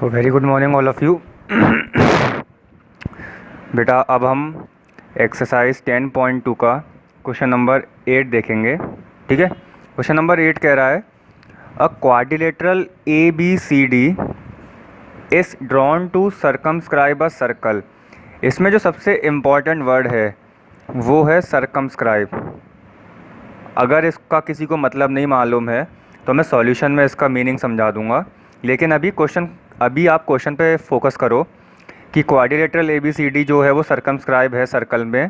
So very good morning all of you. बेटा अब हम एक्सरसाइज 10.2 का क्वेश्चन नंबर 8 देखेंगे। ठीक है, क्वेश्चन नंबर 8 कह रहा है a quadrilateral A B C D is drawn to circumscribe a circle. इसमें जो सबसे इम्पॉर्टेंट वर्ड है वो है सर्कमस्क्राइब। अगर इसका किसी को मतलब नहीं मालूम है तो मैं सॉल्यूशन में इसका मीनिंग समझा दूंगा, लेकिन अभी आप क्वेश्चन पे फोकस करो कि quadrilateral A B C D जो है वो सर्कमस्क्राइब है सर्कल में।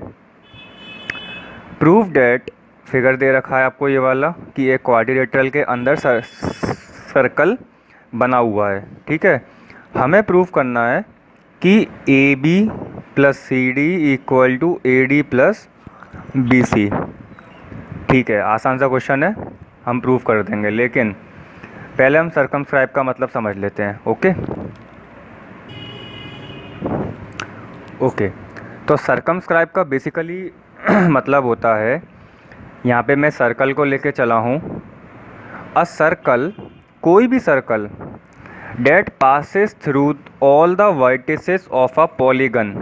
प्रूव डैट, फिगर दे रखा है आपको ये वाला कि एक क्वाड्रिलेटरल के अंदर सर्कल बना हुआ है। ठीक है, हमें प्रूव करना है कि A B plus C D equal to A D plus B C. ठीक है, आसान सा क्वेश्चन है, हम प्रूव कर देंगे, लेकिन पहले हम सर्कमस्क्राइब का मतलब समझ लेते हैं। ओके, तो सर्कमस्क्राइब का बेसिकली मतलब होता है, यहाँ पे मैं सर्कल को लेके चला हूँ। अ सर्कल, कोई भी circle that passes through all the vertices of a polygon.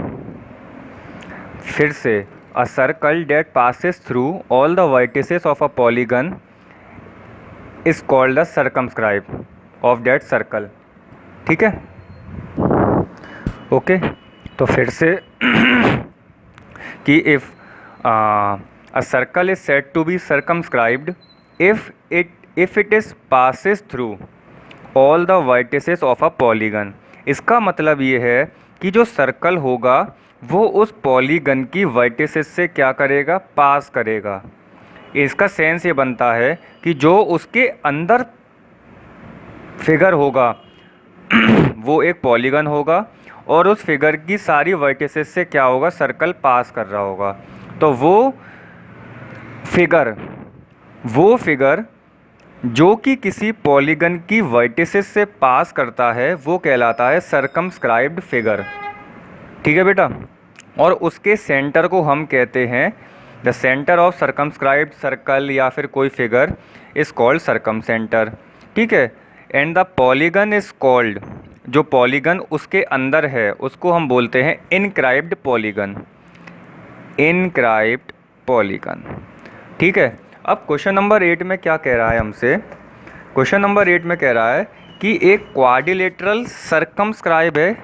फिर से, a circle that passes through all the vertices of a polygon is called the circumscribe of that circle. ठीक है, ओके। तो फिर से कि if a circle is said to be circumscribed if it is passes through all the vertices of a polygon. इसका मतलब ये है कि जो सर्कल होगा वो उस पॉलीगन की वर्टिसेस से क्या करेगा, पास करेगा। इसका सेंस ये बनता है कि जो उसके अंदर फिगर होगा वो एक पॉलीगन होगा और उस फिगर की सारी वर्टिसेस से क्या होगा, सर्कल पास कर रहा होगा। तो वो फिगर जो कि किसी पॉलीगन की वर्टिसेस से पास करता है वो कहलाता है सर्कमस्क्राइब्ड फिगर। ठीक है बेटा, और उसके सेंटर को हम कहते हैं the centre of circumscribed circle या फिर कोई figure is called circum centre. ठीक है, and the polygon is called, जो पॉलीगन उसके अंदर है उसको हम बोलते हैं इनक्राइब्ड पॉलीगन। ठीक है, अब क्वेश्चन नंबर 8 में क्या कह रहा है हमसे? क्वेश्चन नंबर 8 में कह रहा है कि एक क्वाड्रिलेटरल सर्कमस्क्राइब है।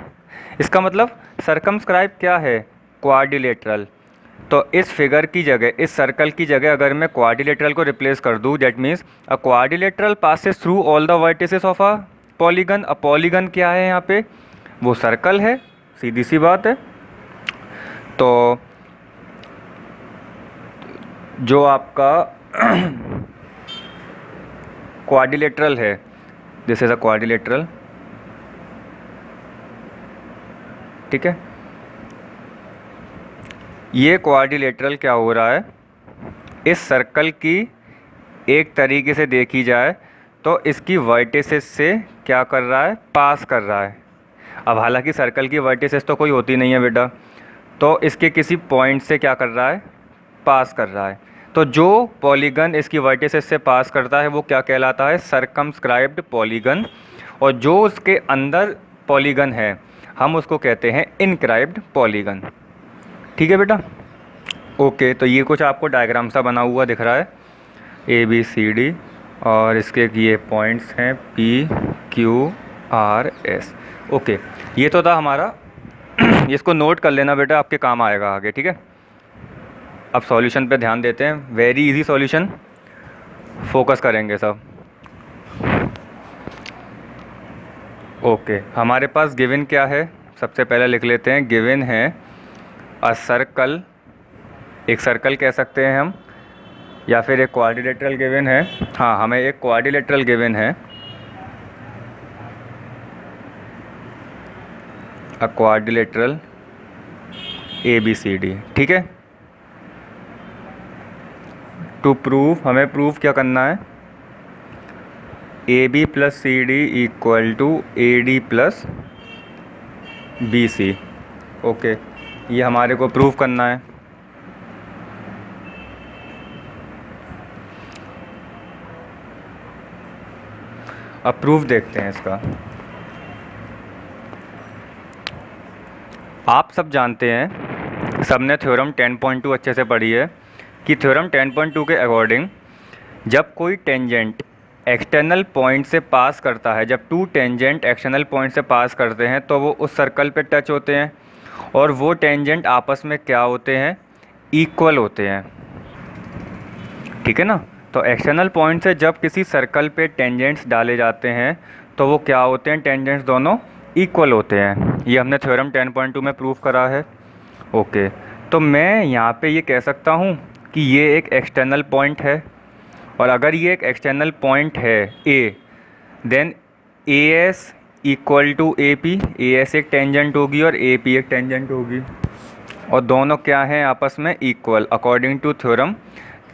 इसका मतलब सर्कमस्क्राइब क्या है, क्वाड्रिलेटरल। तो इस फिगर की जगह, इस सर्कल की जगह अगर मैं क्वाड्रिलेटरल को रिप्लेस कर दूँ, that means a quadrilateral passes through all the vertices of a polygon. A polygon क्या है यहाँ पे, वो सर्कल है, सीधी सी बात है। तो जो आपका क्वाड्रिलेटरल है, दिस इज अ क्वाड्रिलेटरल। ठीक है, ये क्वाड्रिलेटरल क्या हो रहा है, इस सर्कल की एक तरीके से देखी जाए तो इसकी वर्टिसेस से क्या कर रहा है, पास कर रहा है। अब हालांकि सर्कल की वर्टिसेस तो कोई होती नहीं है बेटा, तो इसके किसी पॉइंट से क्या कर रहा है, पास कर रहा है। तो जो पॉलीगन इसकी वर्टिसेस से पास करता है वो क्या कहलाता है, सर्कमस्क्राइब्ड पॉलीगन। और जो उसके अंदर पॉलीगन है हम उसको कहते हैं इनक्राइब्ड पॉलीगन। ठीक है बेटा, ओके। तो ये कुछ आपको डायग्राम सा बना हुआ दिख रहा है, ए बी सी डी, और इसके ये पॉइंट्स हैं P Q R S. Okay, ये तो था हमारा इसको नोट कर लेना बेटा, आपके काम आएगा आगे। ठीक है, अब सॉल्यूशन पे ध्यान देते हैं। वेरी इजी सॉल्यूशन, फोकस करेंगे सब। ओके, हमारे पास गिवन क्या है, सबसे पहले लिख लेते हैं। गिवन है अ सर्कल, एक सर्कल कह सकते हैं हम, या फिर एक क्वाड्रिलेटरल गिवन है। हाँ, हमें एक क्वाड्रिलेटरल गिवन है, a quadrilateral A B C D. ठीक है, टू प्रूव, हमें प्रूव क्या करना है, A B plus C D equal to A D plus B C. Okay, ये हमारे को प्रूव करना है। अब प्रूफ देखते हैं इसका। आप सब जानते हैं, सबने थ्योरम 10.2 अच्छे से पढ़ी है कि थ्योरम 10.2 के अकॉर्डिंग जब कोई टेंजेंट एक्सटर्नल पॉइंट से पास करता है, जब टू टेंजेंट एक्सटर्नल पॉइंट से पास करते हैं तो वो उस सर्कल पे टच होते हैं और वो टेंजेंट आपस में क्या होते हैं, इक्वल होते हैं। ठीक है ना। तो एक्सटर्नल पॉइंट से जब किसी सर्कल पे टेंजेंट्स डाले जाते हैं तो वो क्या होते हैं, टेंजेंट्स दोनों इक्वल होते हैं। ये हमने थ्योरम 10.2 में प्रूव करा है। ओके, तो मैं यहाँ पे ये कह सकता हूँ कि ये एक एक्सटर्नल पॉइंट है, और अगर ये एक एक्सटर्नल पॉइंट है A, then A S equal to A P. A S एक टेंजेंट होगी और ए पी एक टेंजेंट होगी, और दोनों क्या हैं, आपस में इक्वल, अकॉर्डिंग टू थ्योरम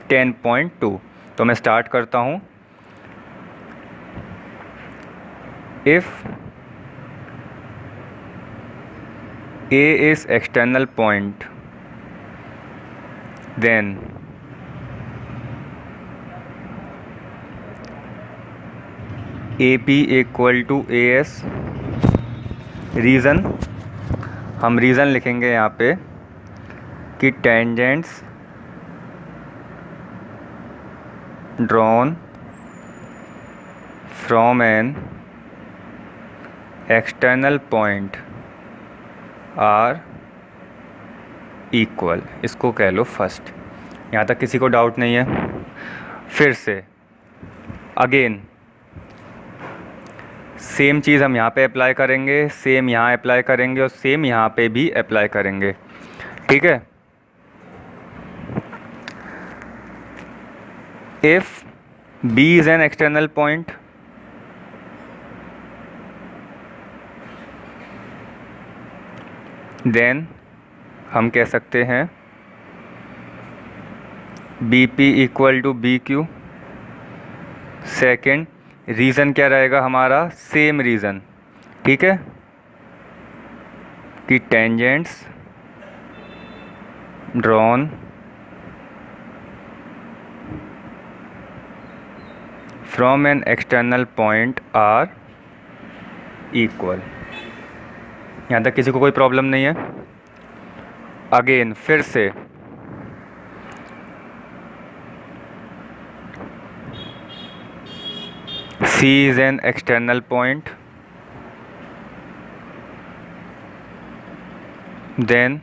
10.2। तो मैं स्टार्ट करता हूँ। If A is external point, then AP equal to AS। Reason, हम रीज़न लिखेंगे यहाँ पे कि tangents drawn from an external point are equal. इसको कह लो फर्स्ट। यहाँ तक किसी को डाउट नहीं है। फिर से अगेन सेम चीज़ हम यहाँ पे अप्लाई करेंगे, सेम यहाँ अप्लाई करेंगे और सेम यहाँ पे भी अप्लाई करेंगे। ठीक है। If B is an external point, then हम कह सकते हैं B P equal to B Q. Second reason क्या रहेगा हमारा, सेम रीज़न। ठीक है, कि tangents drawn from an external point are equal. यहाँ तक किसी को कोई प्रॉब्लम नहीं है। अगेन फिर से C is an external point, then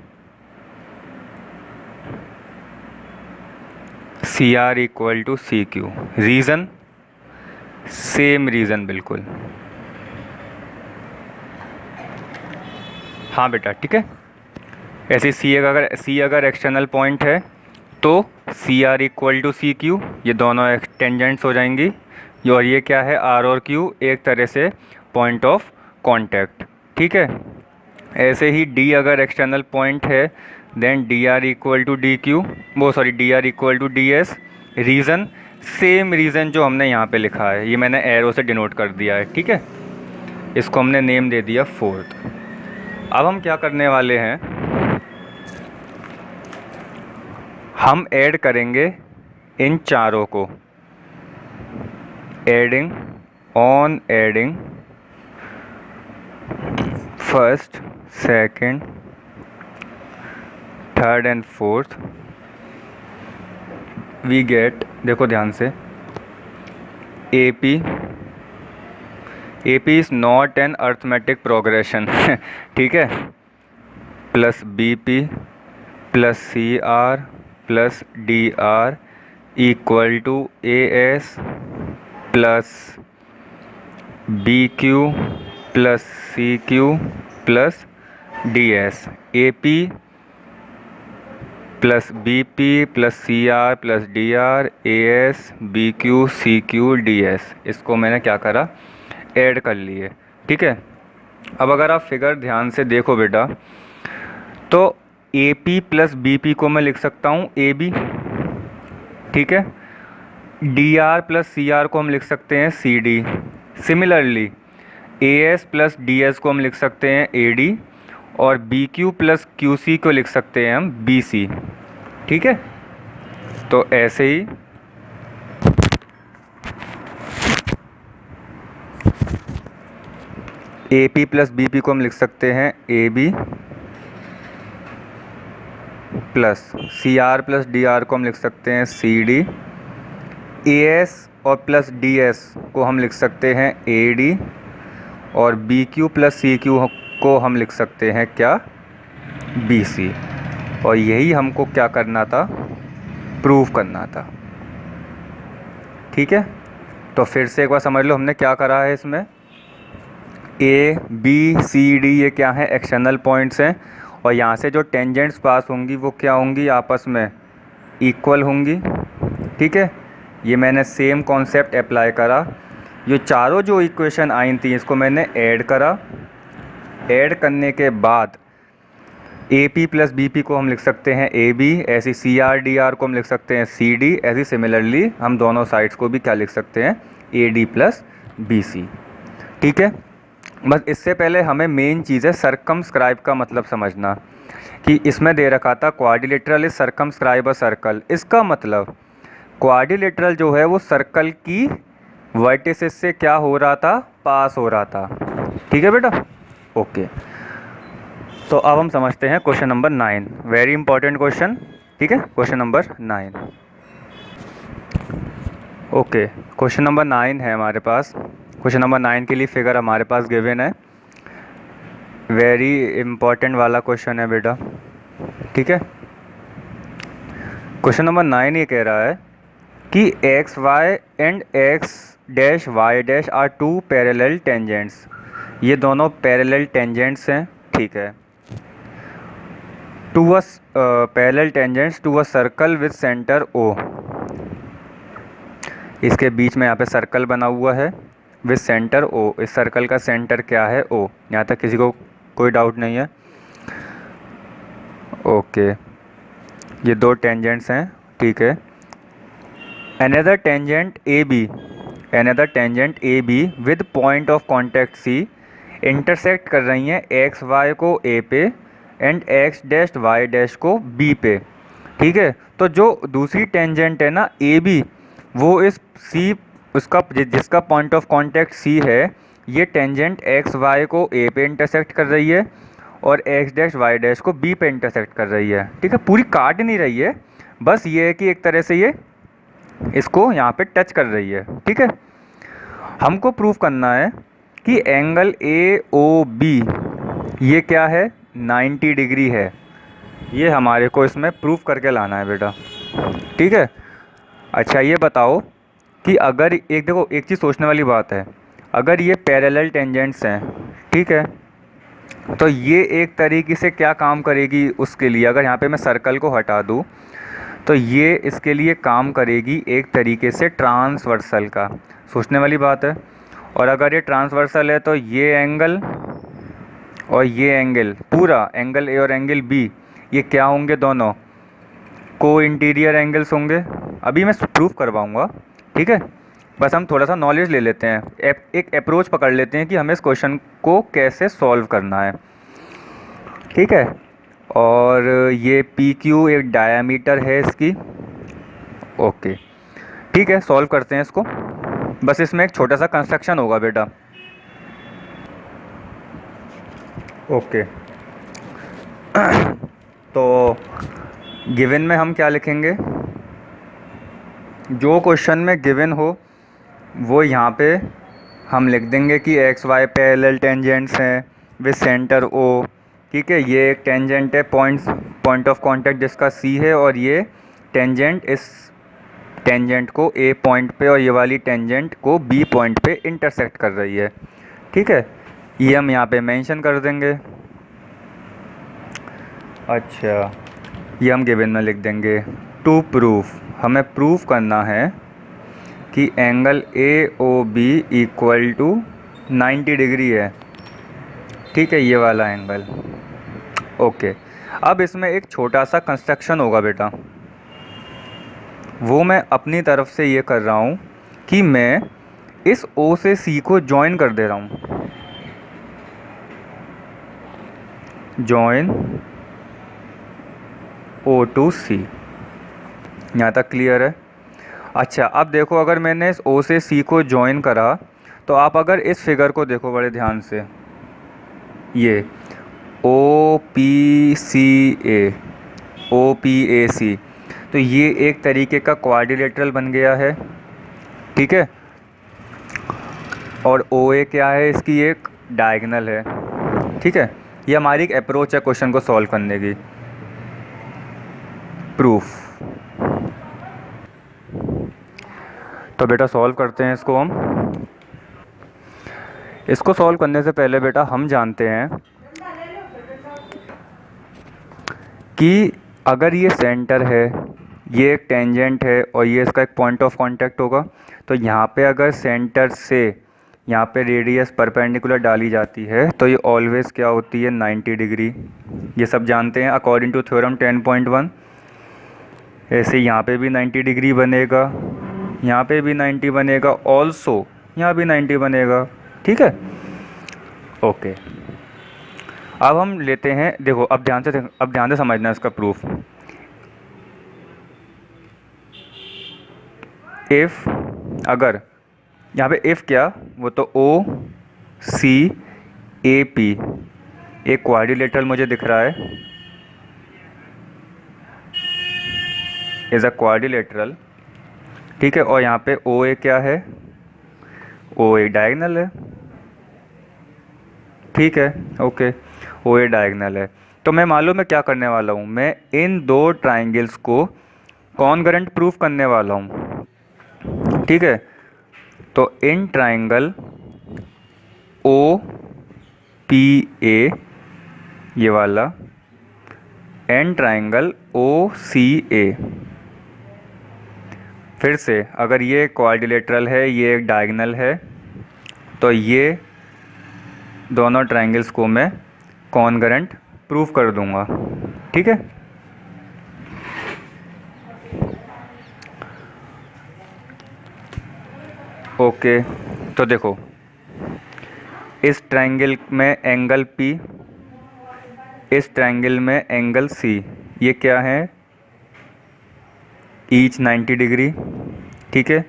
CR equal to CQ। Reason same reason बिल्कुल। हाँ बेटा, ठीक है। ऐसे C अगर एक्सटर्नल पॉइंट है तो CR इक्वल टू CQ, ये दोनों टेंजेंट्स हो जाएंगी। और ये क्या है, R और Q एक तरह से पॉइंट ऑफ कांटेक्ट। ठीक है। ऐसे ही D अगर एक्सटर्नल पॉइंट है then DR equal to DQ, DR equal to DS। Reason same reason जो हमने यहाँ पे लिखा है, ये मैंने एरो से डिनोट कर दिया है। ठीक है, इसको हमने नेम दे दिया फोर्थ। अब हम क्या करने वाले हैं, हम ऐड करेंगे इन चारों को। Adding on adding first, second, third and fourth we get, देखो ध्यान से, AP is not an arithmetic progression. ठीक है, plus BP plus CR plus DR equal to AS plus BQ plus CQ plus DS। AP plus BP plus CR plus DR AS BQ CQ DS। इसको मैंने क्या करा, add कर लिए। ठीक है। अब अगर आप फिगर ध्यान से देखो बेटा, तो AP प्लस BP को मैं लिख सकता हूँ AB। ठीक है। DR प्लस CR को हम लिख सकते हैं CD। Similarly AS plus DS को हम लिख सकते हैं AD, और BQ प्लस QC को लिख सकते हैं हम BC। ठीक है। तो ऐसे ही AP प्लस BP को हम लिख सकते हैं AB, plus C R plus D R को हम लिख सकते हैं सी डी, ए एस और प्लस डी एस को हम लिख सकते हैं ए डी, और B Q plus C Q को हम लिख सकते हैं क्या, बी सी। और यही हमको क्या करना था, प्रूव करना था। ठीक है, तो फिर से एक बार समझ लो हमने क्या करा है इसमें। ए बी सी डी ये क्या है, एक्सटर्नल पॉइंट्स हैं, और यहाँ से जो टेंजेंट्स पास होंगी वो क्या होंगी, आपस में इक्वल होंगी। ठीक है, ये मैंने सेम कॉन्सेप्ट अप्लाई करा। ये चारों जो इक्वेशन आई थी इसको मैंने ऐड करा। ऐड करने के बाद A P plus B P को हम लिख सकते हैं ए बी, ऐसी सी आर डी आर को हम लिख सकते हैं सी डी, ऐसी सिमिलरली हम दोनों साइड्स को भी क्या लिख सकते हैं, A D plus B C. ठीक है, बस इससे पहले हमें मेन चीज़ है सर्कमस्क्राइब का मतलब समझना, कि इसमें दे रखा था quadrilateral is circumscribe a circle. इसका मतलब क्वाड्रिलेटरल जो है वो सर्कल की वर्टिसेस से क्या हो रहा था, पास हो रहा था। ठीक है बेटा, ओके। तो अब हम समझते हैं question number 9, very important question. ठीक है, question number 9। Okay, question number 9 है हमारे पास। क्वेश्चन नंबर 9 के लिए फिगर हमारे पास गिवन है, वेरी इंपॉर्टेंट वाला क्वेश्चन है बेटा। ठीक है, क्वेश्चन नंबर 9 ये कह रहा है कि X Y and X dash Y dash are two parallel tangents. ये दोनों पैरेलल टेंजेंट्स हैं। ठीक है, two a parallel tangents to a circle with centre O. इसके बीच में यहाँ पे सर्कल बना हुआ है विद सेंटर ओ। इस सर्कल का सेंटर क्या है, ओ। यहाँ तक किसी को कोई डाउट नहीं है। ओके, ये दो टेंजेंट्स हैं। ठीक है, another tangent A B, another tangent A B with point of contact C intersect कर रही हैं एक्स वाई को ए पे and X dash Y dash को बी पे। ठीक है, तो जो दूसरी टेंजेंट है ना ए बी, वो इस सी, उसका जिसका पॉइंट ऑफ कांटेक्ट सी है, ये टेंजेंट एक्स वाई को ए पे इंटरसेक्ट कर रही है और एक्स डैश वाई डैश को बी पे इंटरसेक्ट कर रही है। ठीक है, पूरी काट नहीं रही है, बस ये है कि एक तरह से ये इसको यहाँ पे टच कर रही है। ठीक है, हमको प्रूव करना है कि एंगल ए ओ बी ये क्या है, 90 डिग्री है। ये हमारे को इसमें प्रूव करके लाना है बेटा। ठीक है, अच्छा ये बताओ कि अगर एक, देखो एक चीज़ सोचने वाली बात है, अगर ये पैरेलल टेंजेंट्स हैं, ठीक है, तो ये एक तरीके से क्या काम करेगी उसके लिए, अगर यहाँ पे मैं सर्कल को हटा दूँ तो ये इसके लिए काम करेगी एक तरीके से ट्रांसवर्सल का। सोचने वाली बात है। और अगर ये ट्रांसवर्सल है तो ये एंगल और ये एंगल, पूरा एंगल ए और एंगल बी, ये क्या होंगे, दोनों को इंटीरियर एंगल्स होंगे। अभी मैं प्रूफ करवाऊंगा। ठीक है, बस हम थोड़ा सा नॉलेज ले लेते हैं, एक अप्रोच पकड़ लेते हैं कि हमें इस क्वेश्चन को कैसे सॉल्व करना है। ठीक है, और ये पी क्यू एक डायामीटर है इसकी। ओके, ठीक है, सॉल्व करते हैं इसको। बस इसमें एक छोटा सा कंस्ट्रक्शन होगा बेटा। ओके, तो गिवन में हम क्या लिखेंगे, जो क्वेश्चन में गिवन हो वो यहाँ पे हम लिख देंगे कि एक्स वाई पैरेलल टेंजेंट्स हैं विद सेंटर ओ। ठीक है, ये एक टेंजेंट है, पॉइंट ऑफ कांटेक्ट जिसका सी है, और ये टेंजेंट इस टेंजेंट को ए पॉइंट पे और ये वाली टेंजेंट को बी पॉइंट पे इंटरसेक्ट कर रही है। ठीक है, ये हम यहाँ पे मेंशन कर देंगे। अच्छा, ये हम गिवन में लिख देंगे। टू प्रूफ, हमें प्रूफ करना है कि angle A O B equal to 90 degree है। ठीक है, ये वाला एंगल। ओके, अब इसमें एक छोटा सा कंस्ट्रक्शन होगा बेटा, वो मैं अपनी तरफ से ये कर रहा हूँ कि मैं इस O से C को जॉइन कर दे रहा हूँ। जॉइन O टू C, यहाँ तक क्लियर है। अच्छा, अब देखो अगर मैंने इस O से C को जॉइन करा तो आप अगर इस फिगर को देखो बड़े ध्यान से, ये O P C A, OPAC। तो ये एक तरीके का क्वाड्रिलेटरल बन गया है, ठीक है। और OA क्या है, इसकी एक डायगोनल है, ठीक है। ये हमारी एक अप्रोच है क्वेश्चन को सॉल्व करने की। प्रूफ। तो बेटा सॉल्व करते हैं इसको हम। इसको सॉल्व करने से पहले बेटा हम जानते हैं कि अगर ये सेंटर है, ये एक टेंजेंट है और ये इसका एक पॉइंट ऑफ कांटेक्ट होगा, तो यहाँ पे अगर सेंटर से यहाँ पे रेडियस परपेंडिकुलर डाली जाती है तो ये ऑलवेज़ क्या होती है, 90 डिग्री। ये सब जानते हैं अकॉर्डिंग टू थ्योरम 10.1। ऐसे यहाँ पे भी 90 डिग्री बनेगा, यहाँ पे भी 90 बनेगा, ऑल्सो यहाँ भी 90 बनेगा, ठीक है। ओके, अब हम लेते हैं, देखो अब ध्यान से समझना इसका प्रूफ। इफ़, अगर यहाँ पे इफ़ क्या, वो तो OCAP एक क्वाड्रिलेटरल मुझे दिख रहा है, इज़ अ क्वाड्रिलेटरल, ठीक है। और यहाँ पे OA क्या है, OA डायगोनल है, ठीक है। ओके, OA डायगोनल है। तो मैं मालूम मैं क्या करने वाला हूँ, मैं इन दो ट्राइंगल्स को कॉन्ग्रुएंट प्रूफ करने वाला हूँ, ठीक है। तो इन ट्राइंगल OPA ये वाला एंड ट्राइंगल OCA, फिर से अगर ये क्वाड्रिलेटरल है, ये एक डायगोनल है, तो ये दोनों ट्राइंगल्स को मैं कॉन्ग्रुएंट प्रूफ कर दूंगा, ठीक है। ओके, तो देखो इस ट्राइंगल में एंगल P, इस ट्राइंगल में एंगल C, ये क्या है, ईच 90 डिग्री, ठीक है।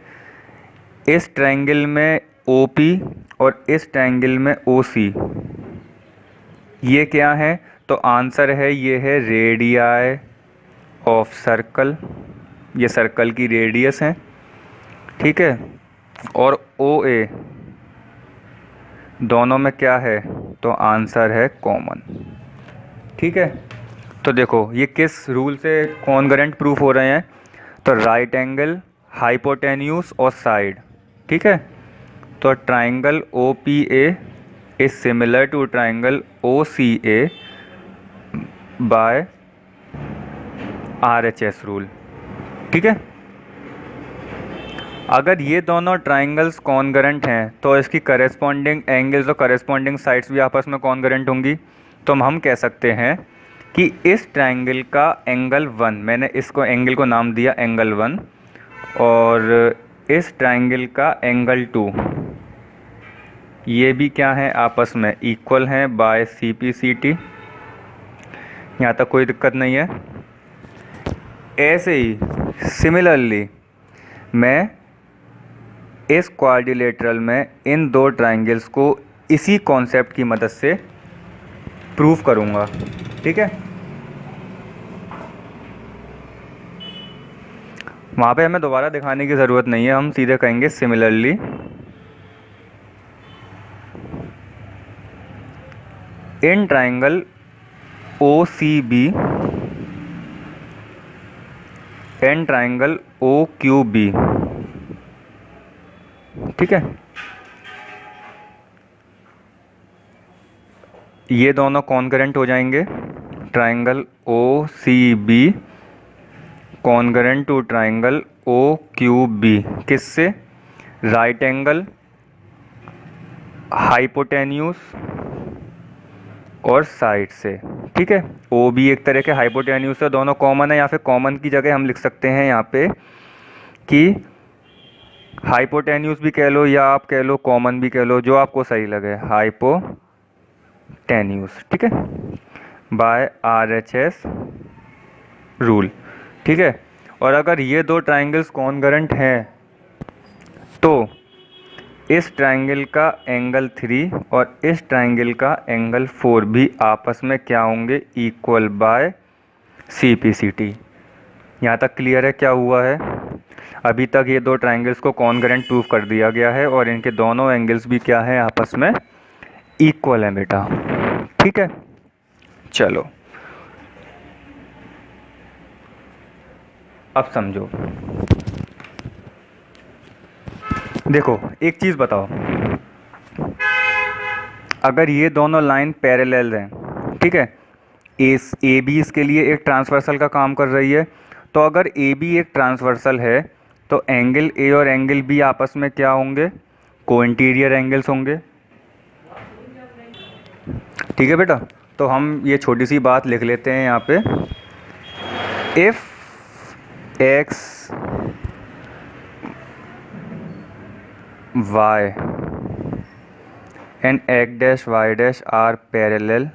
इस ट्राइंगल में OP और इस ट्राइंगल में OC, ये क्या है, तो आंसर है ये है रेडियाई ऑफ सर्कल, ये सर्कल की रेडियस है, ठीक है। और OA दोनों में क्या है, तो आंसर है कॉमन, ठीक है। तो देखो ये किस रूल से कॉन्ग्रुएंट प्रूफ हो रहे हैं, तो राइट एंगल, हाइपोटेन्यूज और साइड, ठीक है। तो triangle OPA is similar to triangle OCA by RHS rule, ठीक है। अगर ये दोनों ट्राइंगल्स कॉन्ग्रुएंट हैं तो इसकी करेस्पॉन्डिंग एंगल्स और करेस्पॉन्डिंग साइड्स भी आपस में कॉन्ग्रुएंट होंगी। तो हम कह सकते हैं कि इस ट्राइंगल का एंगल 1, मैंने इसको एंगल को नाम दिया एंगल 1, और इस ट्राइंगल का एंगल 2, ये भी क्या है, आपस में इक्वल हैं बाय CPCT। यहाँ तक कोई दिक्कत नहीं है। ऐसे ही सिमिलरली मैं इस क्वाड्रिलेटरल में इन दो ट्राइंगल्स को इसी कॉन्सेप्ट की मदद से प्रूफ करूँगा, ठीक है। वहाँ पे हमें दोबारा दिखाने की ज़रूरत नहीं है, हम सीधे कहेंगे similarly in triangle OCB and triangle OQB, ठीक है। ये दोनों कॉन्ग्रुएंट हो जाएंगे, triangle OCB congruent to triangle OQB, किससे, राइट एंगल, हाइपोटेन्यूज और साइड से, ठीक है। OB एक तरह के हाइपोटेन्यूज से दोनों कॉमन है, या फिर कॉमन की जगह हम लिख सकते हैं यहाँ पे कि हाइपोटेन्यूज भी कह लो या आप कह लो कॉमन भी कह लो, जो आपको सही लगे, हाइपोटेन्यूज, ठीक है, बाय RHS रूल, ठीक है। और अगर ये दो ट्राइंगल्स कॉन्ग्रुएंट हैं तो इस ट्राइंगल का एंगल 3 और इस ट्राइंगल का एंगल 4 भी आपस में क्या होंगे, इक्वल बाय CPCT। यहाँ तक क्लियर है क्या हुआ है? अभी तक ये दो ट्राइंगल्स को कॉन्ग्रुएंट प्रूव कर दिया गया है और इनके दोनों एंगल्स भी क्या है, आपस में इक्वल है बेटा। ठीक है, चलो अब समझो। देखो एक चीज़ बताओ, अगर ये दोनों लाइन पैरेलल हैं, ठीक है, ए बी इसके लिए एक ट्रांसवर्सल का काम कर रही है, तो अगर ए बी एक ट्रांसवर्सल है तो एंगल ए और एंगल बी आपस में क्या होंगे, कोइंटीरियर एंगल्स होंगे। ठीक है बेटा, तो हम ये छोटी सी बात लिख लेते हैं यहाँ पे, if X Y and x dash y dash are parallel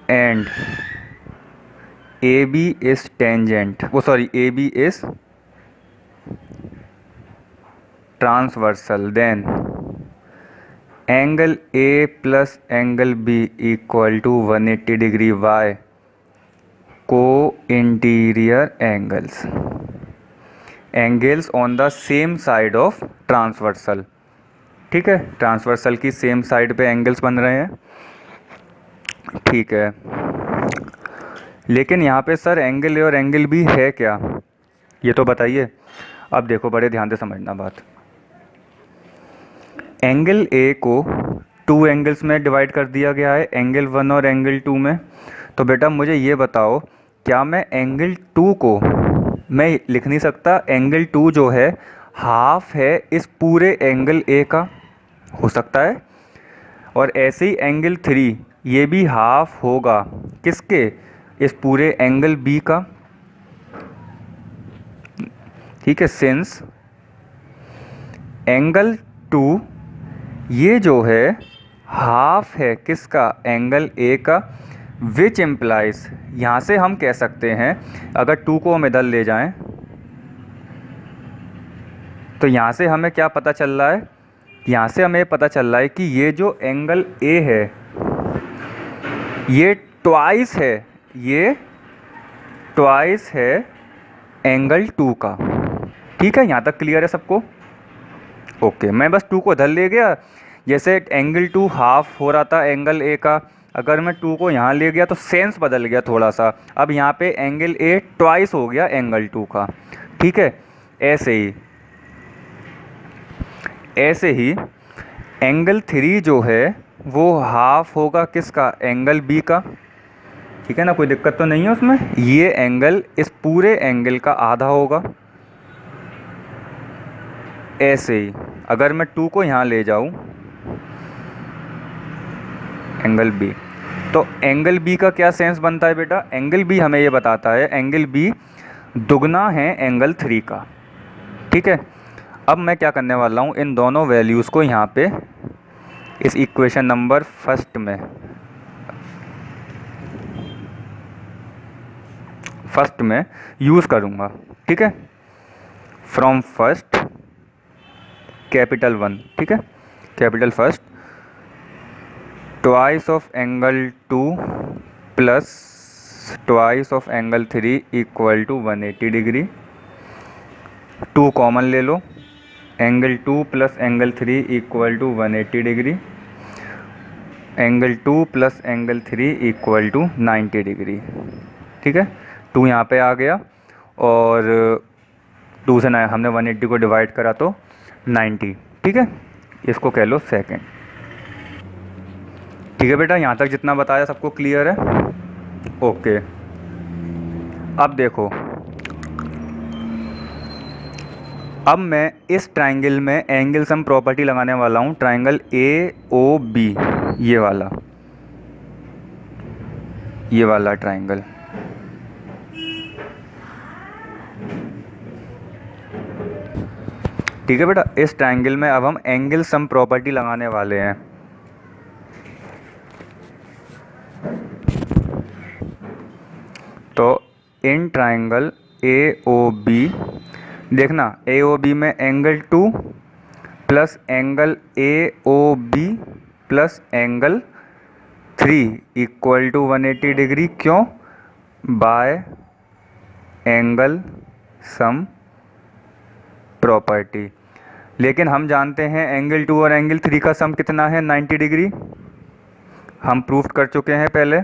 and AB is tangent, AB is transversal, then angle A plus angle B equal to 180 degree y, co-interior angles on the same side of transversal। ठीक है, transversal की same side पे angles बन रहे हैं। ठीक है, लेकिन यहाँ पे सर एंगल ए और एंगल बी है क्या, ये तो बताइए। अब देखो बड़े ध्यान से समझना बात, एंगल ए को टू एंगल्स में डिवाइड कर दिया गया है, एंगल 1 और एंगल 2 में। तो बेटा मुझे ये बताओ, क्या मैं एंगल 2 को मैं लिख नहीं सकता, एंगल 2 जो है हाफ है इस पूरे एंगल ए का, हो सकता है। और ऐसे ही एंगल 3 ये भी हाफ होगा किसके, इस पूरे एंगल बी का। ठीक है, सिंस एंगल 2 ये जो है हाफ है किसका, एंगल ए का, विच इम्प्लाइज, यहाँ से हम कह सकते हैं अगर 2 को हम इधर ले जाएं तो यहाँ से हमें क्या पता चल रहा है, यहाँ से हमें पता चल रहा है कि ये जो एंगल ए है ये ट्वाइस है, ये ट्वाइस है एंगल 2 का। ठीक है, यहाँ तक क्लियर है सबको? ओके, मैं बस 2 को इधर ले गया, जैसे एंगल 2 हाफ हो रहा था एंगल ए का, अगर मैं 2 को यहाँ ले गया तो सेंस बदल गया थोड़ा सा, अब यहाँ पे एंगल ए ट्वाइस हो गया एंगल 2 का। ठीक है, ऐसे ही एंगल 3 जो है वो हाफ होगा किसका, एंगल बी का। ठीक है ना, कोई दिक्कत तो नहीं है उसमें, ये एंगल इस पूरे एंगल का आधा होगा। ऐसे ही अगर मैं 2 को यहाँ ले जाऊँ एंगल बी, तो एंगल बी का क्या सेंस बनता है बेटा, एंगल बी हमें ये बताता है एंगल बी दुगना है एंगल 3 का। ठीक है, अब मैं क्या करने वाला हूँ, इन दोनों वैल्यूज़ को यहाँ पे इस इक्वेशन नंबर फर्स्ट में यूज़ करूँगा। ठीक है, फ्रॉम फर्स्ट कैपिटल 1, ठीक है, capital first, twice of angle 2 plus twice of angle 3 equal to 180 degree. 2 common ले लो, angle 2 plus angle 3 equal to 180 degree, angle 2 plus angle 3 equal to 90 degree. ठीक है, 2 यहाँ पे आ गया और 2 से ना हमने 180 को डिवाइड करा तो 90। ठीक है, इसको कह लो सेकेंड। ठीक है बेटा, यहाँ तक जितना बताया सबको क्लियर है? ओके, अब देखो, अब मैं इस ट्राइंगल में एंगल सम प्रॉपर्टी लगाने वाला हूँ, ट्राइंगल AOB, ये वाला ट्राइंगल। ठीक है बेटा, इस ट्राइंगल में अब हम एंगल सम प्रॉपर्टी लगाने वाले हैं। तो इन ट्राइंगल AOB देखना, AOB में angle 2 plus angle AOB plus angle 3 equal to 180 degree. क्यों? By angle sum property. लेकिन हम जानते हैं एंगल 2 और एंगल 3 का सम कितना है, 90 डिग्री। हम प्रूफ कर चुके हैं पहले।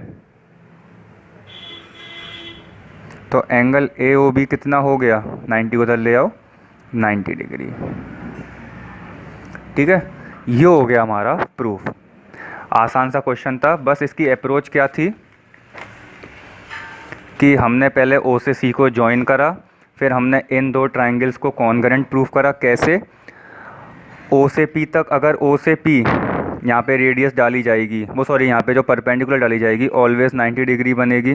तो एंगल ए ओ बी कितना हो गया, 90 उधर ले आओ, 90 डिग्री। ठीक है, ये हो गया हमारा प्रूफ। आसान सा क्वेश्चन था, बस इसकी अप्रोच क्या थी कि हमने पहले ओ से सी को ज्वाइन करा, फिर हमने इन दो ट्राइंगल्स को कॉन्ग्रुएंट प्रूफ करा। कैसे, ओ से पी तक, अगर ओ से पी यहाँ पे रेडियस डाली जाएगी, वो सॉरी यहाँ पे जो परपेंडिकुलर डाली जाएगी ऑलवेज 90 डिग्री बनेगी।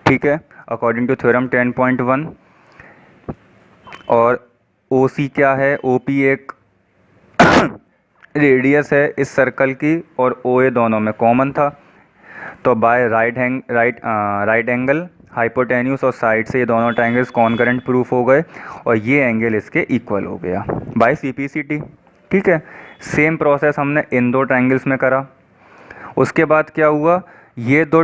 ठीक है, अकॉर्डिंग टू थ्योरम 10.1। और ओ सी क्या है, ओ पी एक रेडियस है इस सर्कल की, और ओ ए दोनों में कॉमन था। तो बाय राइट एंगल हाइपोटेन्यूस और साइड से ये दोनों ट्राइंगल्स कॉन्करेंट प्रूफ हो गए, और ये एंगल इसके इक्वल हो गया बाय सीपीसीटी। ठीक है, सेम प्रोसेस हमने इन दो ट्राइंगल्स में करा। उसके बाद क्या हुआ, ये दो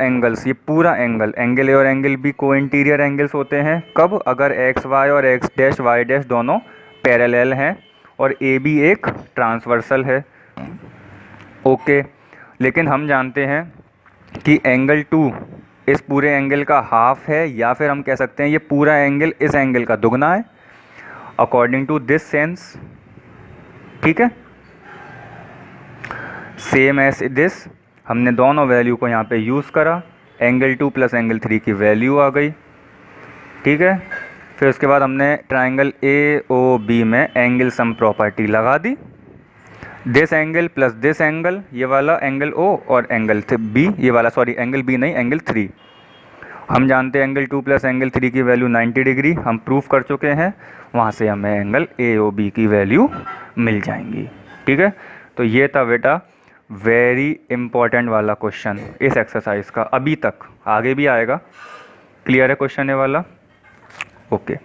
एंगल्स, ये पूरा एंगल ए और एंगल बी को इंटीरियर एंगल्स होते हैं। कब, अगर एक्स वाई और एक्स डैश वाई डैश दोनों पैरेलल हैं और ए बी एक ट्रांसवर्सल है। ओके, लेकिन हम जानते हैं कि एंगल 2 इस पूरे एंगल का हाफ है, या फिर हम कह सकते हैं ये पूरा एंगल इस एंगल का दुगना है, अकॉर्डिंग टू दिस सेंस। ठीक है, सेम एज दिस, हमने दोनों वैल्यू को यहाँ पे यूज़ करा, एंगल 2 प्लस एंगल 3 की वैल्यू आ गई। ठीक है, फिर उसके बाद हमने ट्राइंगल ए ओ बी में एंगल सम प्रॉपर्टी लगा दी। This angle plus this angle, ये वाला एंगल ओ, और एंगल बी, ये वाला सॉरी एंगल बी नहीं एंगल 3। हम जानते हैं एंगल 2 प्लस एंगल 3 की वैल्यू 90 डिग्री, हम प्रूफ कर चुके हैं। वहाँ से हमें एंगल ए ओ बी की वैल्यू मिल जाएंगी। ठीक है, तो ये था बेटा वेरी इंपॉर्टेंट वाला क्वेश्चन इस एक्सरसाइज का, अभी तक, आगे भी आएगा। क्लियर है क्वेश्चन ये वाला? ओके।